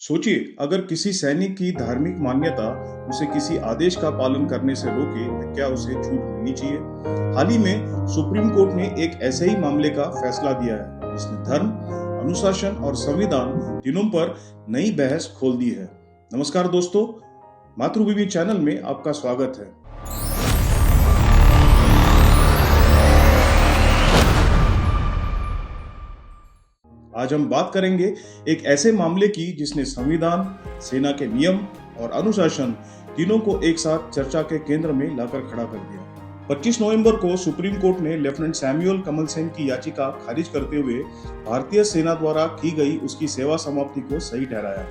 सोचिए, अगर किसी सैनिक की धार्मिक मान्यता उसे किसी आदेश का पालन करने से रोके, तो क्या उसे छूट मिलनी चाहिए? हाल ही में सुप्रीम कोर्ट ने एक ऐसे ही मामले का फैसला दिया है, जिसने धर्म, अनुशासन और संविधान तीनों पर नई बहस खोल दी है। नमस्कार दोस्तों, मातृभूमि चैनल में आपका स्वागत है। आज हम बात करेंगे एक ऐसे मामले की जिसने संविधान, सेना के नियम और अनुशासन तीनों को एक साथ चर्चा के केंद्र में लाकर खड़ा कर दिया। 25 नवंबर को सुप्रीम कोर्ट ने लेफ्टिनेंट सैमुअल कमल सेन की याचिका खारिज करते हुए भारतीय सेना द्वारा की गई उसकी सेवा समाप्ति को सही ठहराया।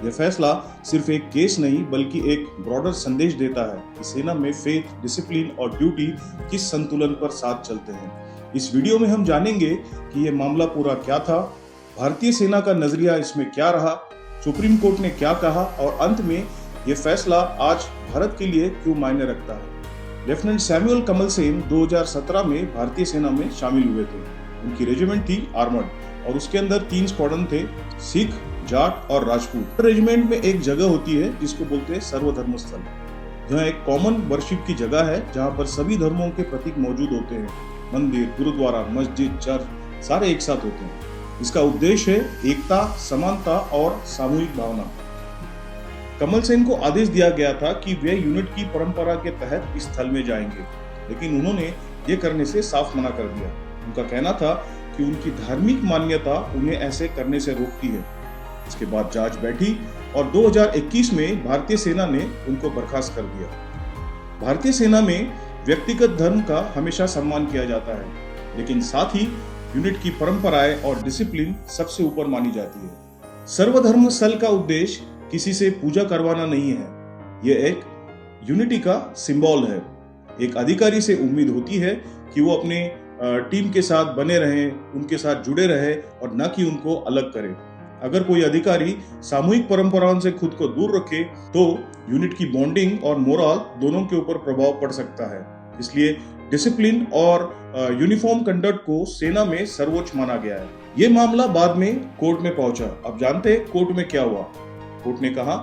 यह फैसला सिर्फ एक केस नहीं बल्कि एक ब्रॉडर संदेश देता है कि सेना में फेथ, डिसिप्लिन और ड्यूटी किस संतुलन पर साथ चलते हैं। इस वीडियो में हम जानेंगे कि यह मामला पूरा क्या था, भारतीय सेना का नजरिया इसमें क्या रहा, सुप्रीम कोर्ट ने क्या कहा और अंत में यह फैसला आज भारत के लिए क्यों मायने रखता है। लेफ्टिनेंट सैमुअल कमल सेन 2017 में भारतीय सेना में शामिल हुए थे। उनकी रेजिमेंट थी आर्मर्ड और उसके अंदर 3 स्क्वाड्रन थे, सिख, जाट और राजपूत। रेजिमेंट में एक जगह होती है जिसको बोलते हैं सर्वधर्म स्थल, जहाँ एक कॉमन वर्शिप की जगह है जहाँ पर सभी धर्मों के प्रतीक मौजूद होते हैं। मंदिर, गुरुद्वारा, मस्जिद, चर्च सारे एक साथ होते हैं। इसका उद्देश्य है एकता, समानता और सामूहिक भावना। कमल सेन को आदेश दिया गया था कि वे यूनिट की परंपरा के तहत इस स्थल में जाएंगे, लेकिन उन्होंने ये करने से साफ मना कर दिया। उनका कहना था कि उनकी धार्मिक मान्यता उन्हें ऐसे करने से रोकती है। इसके बाद जांच बैठी और 2021 में भारतीय सेना ने उनको बर्खास्त कर दिया। भारतीय सेना में व्यक्तिगत धर्म का हमेशा सम्मान किया जाता है, लेकिन साथ ही यूनिट की परंपराएं और डिसिप्लिन सबसे ऊपर मानी जाती है। सर्वधर्म स्थल का उद्देश्य किसी से पूजा करवाना नहीं है, यह एक यूनिटी का सिंबल है। एक अधिकारी से उम्मीद होती है कि वो अपने टीम के साथ बने रहें, उनके साथ जुड़े रहे और न कि उनको अलग करे। अगर कोई अधिकारी सामूहिक परंपराओं से खुद को दूर रखे तो यूनिट की बॉन्डिंग और मोरल दोनों के ऊपर प्रभाव पड़ सकता है। इसलिए डिसिप्लिन और यूनिफॉर्म कंडक्ट को सेना में सर्वोच्च माना गया है। ये मामला बाद में कोर्ट में पहुंचा। अब जानते हैं कोर्ट में क्या हुआ। कोर्ट ने कहा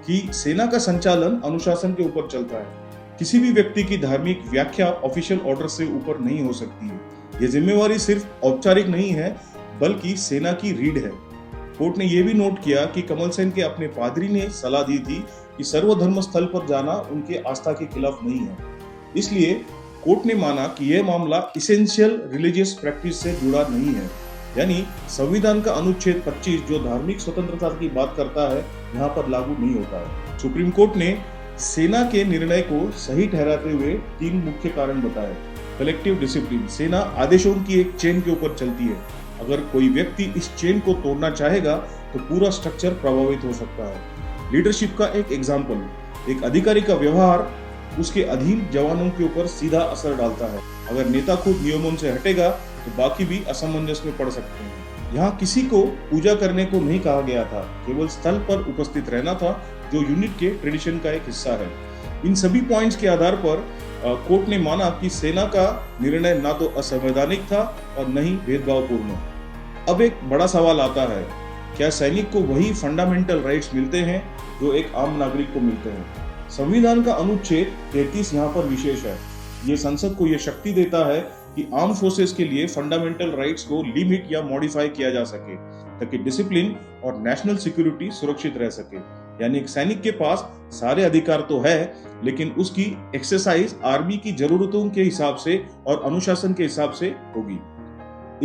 कि सेना का संचालन अनुशासन के ऊपर चलता है। किसी भी व्यक्ति की धार्मिक व्याख्या ऑफिशियल ऑर्डर से ऊपर नहीं हो सकती है। ये जिम्मेवारी सिर्फ औपचारिक नहीं है बल्कि सेना की रीढ़ है। कोर्ट ने यह भी नोट किया कि कमल सेन के अपने पादरी ने सलाह दी थी कि सर्वधर्म स्थल पर जाना उनके आस्था के खिलाफ नहीं है। इसलिए कोर्ट ने माना कि यह मामला इसेंशियल रिलीजियस प्रैक्टिस से जुड़ा नहीं है, यानी संविधान का अनुच्छेद 25 जो धार्मिक स्वतंत्रता की बात करता है यहाँ पर लागू नहीं होता है। सुप्रीम कोर्ट ने सेना के निर्णय को सही ठहराते हुए 3 मुख्य कारण बताए। कलेक्टिव डिसिप्लिन, सेना आदेशों की एक चेन के ऊपर चलती है। अगर कोई व्यक्ति इस चेन को तोड़ना चाहेगा तो पूरा स्ट्रक्चर प्रभावित हो सकता है। लीडरशिप का एक एग्जाम्पल, एक अधिकारी का व्यवहार उसके अधीन जवानों के ऊपर सीधा असर डालता है। अगर नेता खुद नियमों से हटेगा तो बाकी भी असमंजस में पड़ सकते हैं। यहाँ किसी को पूजा करने को नहीं कहा गया था, केवल स्थल पर उपस्थित रहना था जो यूनिट के ट्रेडिशन का एक हिस्सा है। इन सभी पॉइंट्स के आधार पर कोर्ट ने माना कि सेना का निर्णय ना तो असंवैधानिक था और न ही भेदभावपूर्ण। अब एक बड़ा सवाल आता है, क्या सैनिक को वही फंडामेंटल राइट्स मिलते हैं जो एक आम नागरिक को मिलते हैं? संविधान का अनुच्छेद 33 यहाँ पर विशेष है। ये संसद को यह शक्ति देता है कि आर्म फोर्सेस के लिए फंडामेंटल राइट्स को लिमिट या मॉडिफाई किया जा सके ताकि डिसिप्लिन और नेशनल सिक्योरिटी सुरक्षित रह सके। यानी एक सैनिक के पास सारे अधिकार तो है, लेकिन उसकी एक्सरसाइज आर्मी की जरूरतों के हिसाब से और अनुशासन के हिसाब से होगी।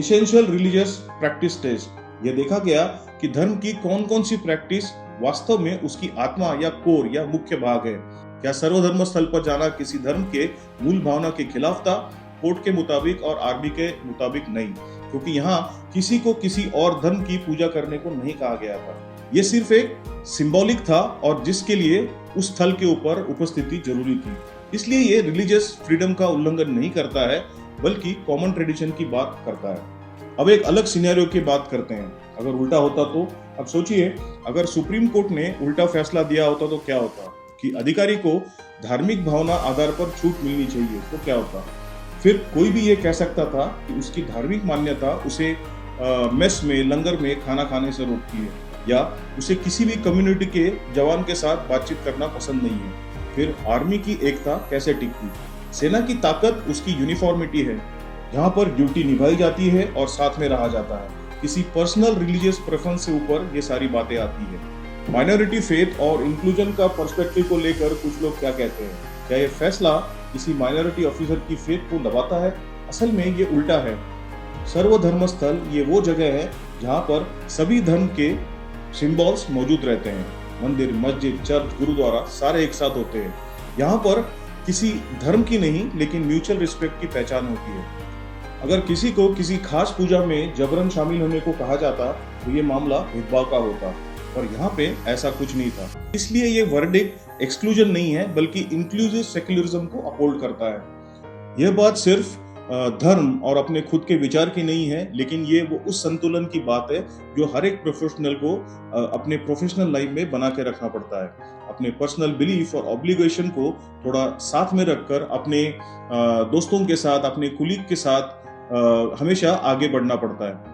इसेंशियल रिलीजियस प्रैक्टिस टेस्ट, यह देखा गया कि धर्म की कौन कौन सी प्रैक्टिस वास्तव में उसकी आत्मा या कोर या मुख्य भाग है। क्या सर्वधर्म स्थल पर जाना किसी धर्म के मूल भावना के खिलाफ था? कोर्ट के मुताबिक और आर्मी के मुताबिक नहीं, क्योंकि यहाँ किसी को किसी और धर्म की पूजा करने को नहीं कहा गया था। ये सिर्फ एक सिंबॉलिक था और जिसके लिए उस स्थल के ऊपर उपस्थिति जरूरी थी। इसलिए ये रिलीजियस फ्रीडम का उल्लंघन नहीं करता है बल्कि कॉमन ट्रेडिशन की बात करता है। अब एक अलग सिनेरियो की बात करते हैं। अगर उल्टा होता तो? अब सोचिए, अगर सुप्रीम कोर्ट ने उल्टा फैसला दिया होता तो क्या होता? कि अधिकारी को धार्मिक भावना आधार पर छूट मिलनी चाहिए तो क्या होता? फिर कोई भी ये कह सकता था कि उसकी धार्मिक मान्यता उसे मेस में, लंगर में खाना खाने से रोकती है। या उसे किसी भी कम्युनिटी के जवान के साथ बातचीत करना पसंद नहीं है। फिर आर्मी की एकता कैसे टिकती? सेना की ताकत उसकी यूनिफॉर्मिटी है, जहां पर ड्यूटी निभाई जाती है और साथ में रहा जाता है। किसी पर्सनल रिलीजियस प्रेफरेंस से ऊपर ये सारी बातें आती है। माइनॉरिटी फेथ और इंक्लूजन का पर्सपेक्टिव को लेकर कुछ लोग क्या कहते हैं? क्या ये फैसला किसी माइनॉरिटी ऑफिसर की फेथ को दबाता है? असल में ये उल्टा है। सर्वधर्म स्थल ये वो जगह है जहाँ पर सभी धर्म के सिंबल्स मौजूद रहते हैं। मंदिर, मस्जिद, चर्च, गुरुद्वारा सारे एक साथ होते हैं। यहाँ पर किसी धर्म की नहीं लेकिन म्यूचुअल रिस्पेक्ट की पहचान होती है। अगर किसी को किसी खास पूजा में जबरन शामिल होने को कहा जाता तो ये मामला भेदभाव का होता, पर यहाँ पे ऐसा कुछ नहीं था। इसलिए ये वर्डिक्ट एक्सक्लूजन नहीं है बल्कि इंक्लूसिव सेक्युलरिज्म को अपहोल्ड करता है। यह बात सिर्फ धर्म और अपने खुद के विचार की नहीं है, लेकिन ये वो उस संतुलन की बात है जो हर एक प्रोफेशनल को अपने प्रोफेशनल लाइफ में बना के रखना पड़ता है। अपने पर्सनल बिलीफ और ऑब्लिगेशन को थोड़ा साथ में रखकर अपने दोस्तों के साथ, अपने कुलीग के साथ हमेशा आगे बढ़ना पड़ता है।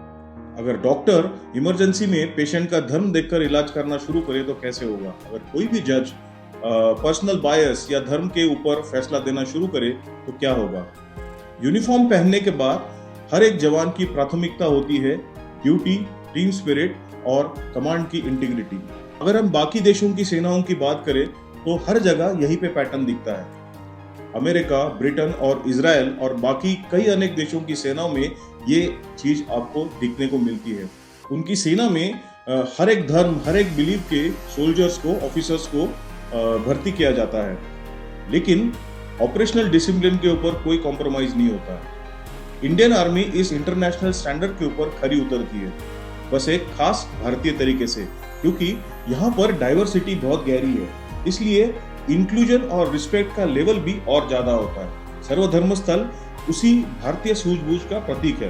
अगर डॉक्टर इमरजेंसी में पेशेंट का धर्म देखकर इलाज करना शुरू करे तो कैसे होगा? अगर कोई भी जज पर्सनल बायस या धर्म के ऊपर फैसला देना शुरू करे तो क्या होगा? यूनिफॉर्म पहनने के बाद हर एक जवान की प्राथमिकता होती है ड्यूटी, टीम स्पिरिट और कमांड की इंटीग्रिटी। अगर हम बाकी देशों की सेनाओं की बात करें तो हर जगह यही पे पैटर्न दिखता है। अमेरिका, ब्रिटेन और इजराइल और बाकी कई अनेक देशों की सेनाओं में ये चीज आपको दिखने को मिलती है। उनकी सेना में हर एक धर्म, हर एक बिलीफ के सोल्जर्स को, ऑफिसर्स को भर्ती किया जाता है, लेकिन ऑपरेशनल डिसिप्लिन के ऊपर कोई कॉम्प्रोमाइज नहीं होता है। इंडियन आर्मी इस इंटरनेशनल स्टैंडर्ड के ऊपर खरी उतरती है, बस एक खास भारतीय तरीके से, क्योंकि यहाँ पर डाइवर्सिटी बहुत गहरी है, इसलिए इंक्लूजन और रिस्पेक्ट का लेवल भी और ज्यादा होता है। सर्वधर्म स्थल उसी भारतीय सूझबूझ का प्रतीक है।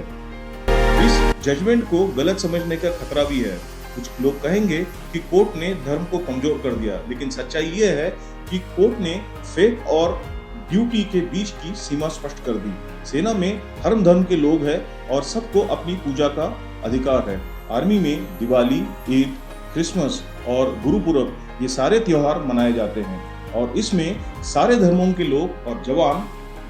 इस जजमेंट को गलत समझने का खतरा भी है। कुछ लोग कहेंगे कि कोर्ट ने धर्म को कमजोर कर दिया, लेकिन सच्चाई यह है कि कोर्ट ने फेथ और ड्यूटी के बीच की सीमा स्पष्ट कर दी। सेना में हर धर्म के लोग हैं और सबको अपनी पूजा का अधिकार है। आर्मी में दिवाली, ईद, क्रिसमस और गुरुपुरब ये सारे त्योहार मनाए जाते हैं और इसमें सारे धर्मों के लोग और जवान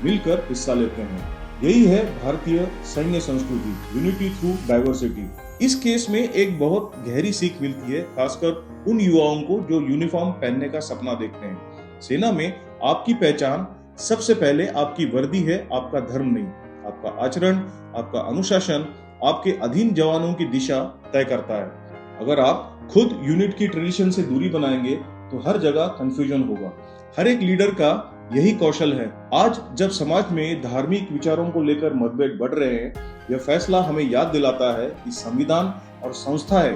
मिलकर हिस्सा लेते हैं। यही है भारतीय सैन्य संस्कृति, यूनिटी थ्रू डाइवर्सिटी। इस केस में एक बहुत गहरी सीख मिलती है, खासकर उन युवाओं को जो यूनिफॉर्म पहनने का सपना देखते हैं। सेना में आपकी पहचान सबसे पहले आपकी वर्दी है, आपका धर्म नहीं। आपका आचरण, आपका अनुशासन आपके अधीन जवानों की दिशा तय करता है। अगर आप खुद यूनिट की ट्रेडिशन से दूरी बनाएंगे तो हर जगह कंफ्यूजन होगा। हर एक लीडर का यही कौशल है। आज जब समाज में धार्मिक विचारों को लेकर मतभेद बढ़ रहे हैं, यह फैसला हमें याद दिलाता है कि संविधान और संस्थाएं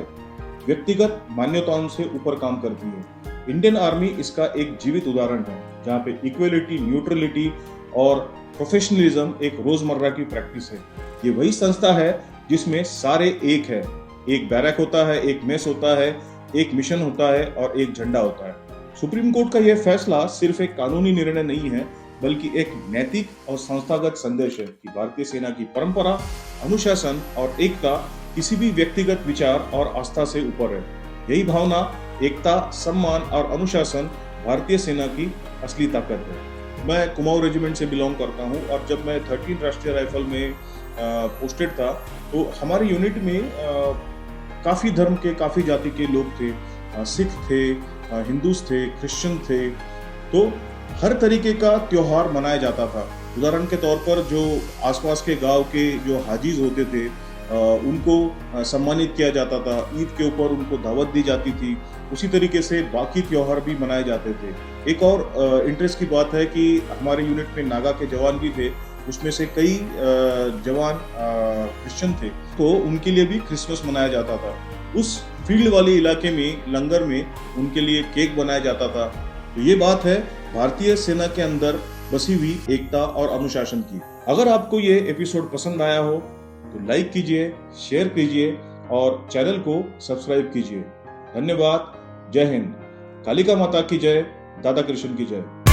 व्यक्तिगत मान्यताओं से ऊपर काम करती है। इंडियन आर्मी इसका एक जीवित उदाहरण है, जहाँ पे इक्वलिटी, न्यूट्रलिटी और प्रोफेशनलिज्म एक रोजमर्रा की प्रैक्टिस है। ये वही संस्था है जिसमें सारे एक है। एक बैरक होता है, एक मेस होता है, एक मिशन होता है और एक झंडा होता है। सुप्रीम कोर्ट का यह फैसला सिर्फ एक कानूनी निर्णय नहीं है, बल्कि एक नैतिक और संस्थागत संदेश है कि भारतीय सेना की परंपरा, अनुशासन और एकता किसी भी व्यक्तिगत विचार और आस्था से ऊपर है। यही भावना, एकता, सम्मान और अनुशासन भारतीय सेना की असली ताकत है। मैं कुमाऊं रेजिमेंट से बिलोंग करता हूं और जब मैं 13 राष्ट्रीय राइफल में पोस्टेड था तो हमारी यूनिट में काफ़ी धर्म के, काफ़ी जाति के लोग थे। सिख थे, हिंदूज थे, क्रिश्चियन थे, तो हर तरीके का त्योहार मनाया जाता था। उदाहरण के तौर पर जो आसपास के गांव के जो हाजीज होते थे उनको सम्मानित किया जाता था। ईद के ऊपर उनको दावत दी जाती थी। उसी तरीके से बाकी त्योहार भी मनाए जाते थे। एक और इंटरेस्ट की बात है कि हमारे यूनिट में नागा के जवान भी थे, उसमें से कई जवान क्रिश्चियन थे, तो उनके लिए भी क्रिसमस मनाया जाता था। उस फील्ड वाले इलाके में लंगर में उनके लिए केक बनाया जाता था। तो ये बात है भारतीय सेना के अंदर बसी हुई एकता और अनुशासन की। अगर आपको ये एपिसोड पसंद आया हो तो लाइक कीजिए, शेयर कीजिए और चैनल को सब्सक्राइब कीजिए। धन्यवाद। जय हिंद। कालिका माता की जय। दादा कृष्ण की जय।